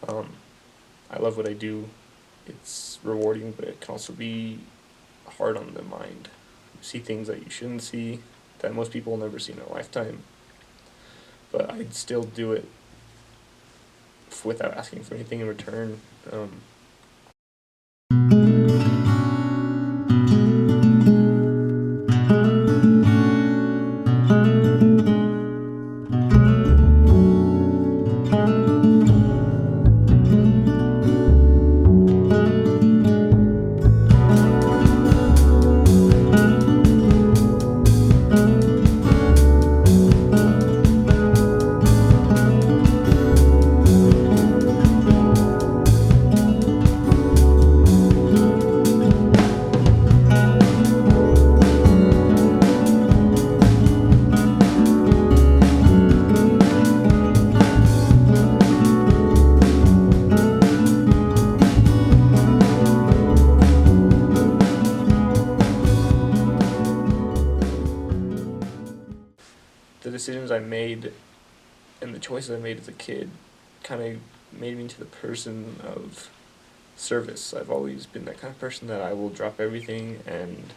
I love what I do. It's rewarding, but it can also be hard on the mind. You see things that you shouldn't see, that most people will never see in a lifetime. But I'd still do it without asking for anything in return. The decisions I made and the choices I made as a kid kind of made me into the person of service. I've always been that kind of person that I will drop everything and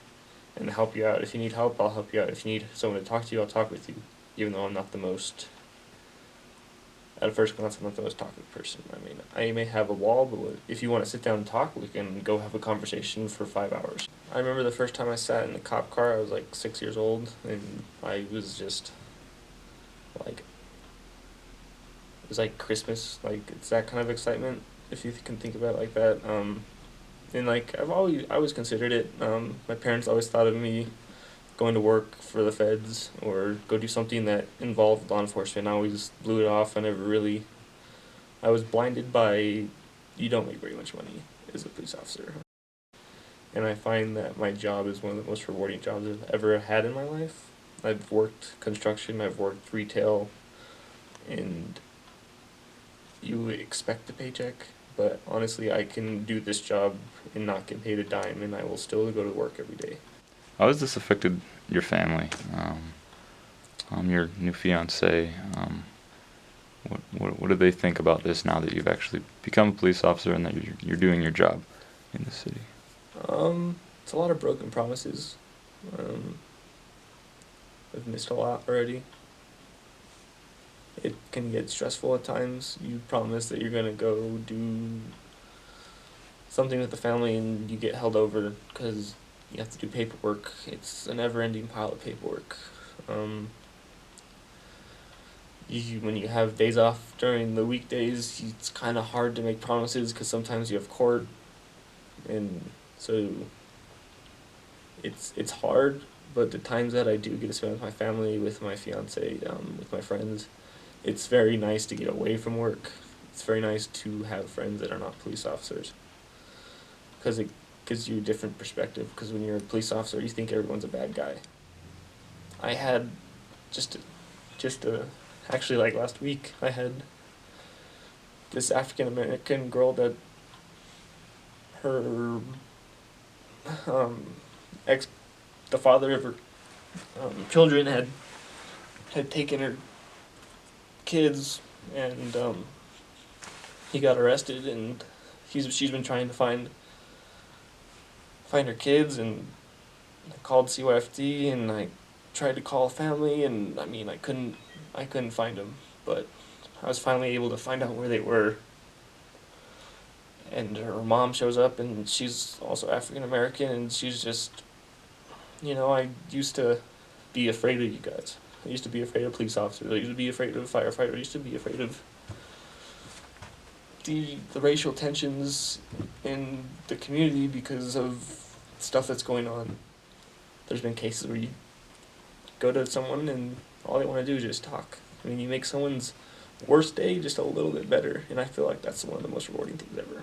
help you out. If you need help, I'll help you out. If you need someone to talk to you, I'll talk with you. Even though I'm not the most, at first glance, I'm not the most talkative person. I mean, I may have a wall, but if you want to sit down and talk, we can go have a conversation for 5 hours. I remember the first time I sat in the cop car, I was like 6 years old, and I was just like, it was like Christmas. Like, it's that kind of excitement, if you can think about it like that. And like, I always considered it. My parents always thought of me going to work for the feds or go do something that involved law enforcement. I always blew it off. I was blinded by, you don't make very much money as a police officer. And I find that my job is one of the most rewarding jobs I've ever had in my life. I've worked construction, I've worked retail, and you expect the paycheck, but honestly, I can do this job and not get paid a dime, and I will still go to work every day. How has this affected your family? Your new fiance? What do they think about this now that you've actually become a police officer and that you're doing your job in the city? It's a lot of broken promises. I've missed a lot already. It can get stressful at times. You promise that you're gonna go do something with the family and you get held over because you have to do paperwork. It's a never-ending pile of paperwork. When you have days off during the weekdays, it's kind of hard to make promises because sometimes you have court, and so it's hard. But the times that I do get to spend with my family, with my fiance, with my friends, it's very nice to get away from work. It's very nice to have friends that are not police officers, because it gives you a different perspective. Because when you're a police officer, you think everyone's a bad guy. I had actually, like last week, I had this African American girl that her the father of her children had taken her kids, and he got arrested, and she's been trying to find her kids, and I called CYFD, and I tried to call family, and I mean, I couldn't find them, but I was finally able to find out where they were. And her mom shows up, and she's also African American, and she's just, I used to be afraid of you guys. I used to be afraid of police officers. I used to be afraid of firefighters. I used to be afraid of the racial tensions in the community because of stuff that's going on. There's been cases where you go to someone and all they want to do is just talk. I mean, you make someone's worst day just a little bit better, and I feel like that's one of the most rewarding things ever.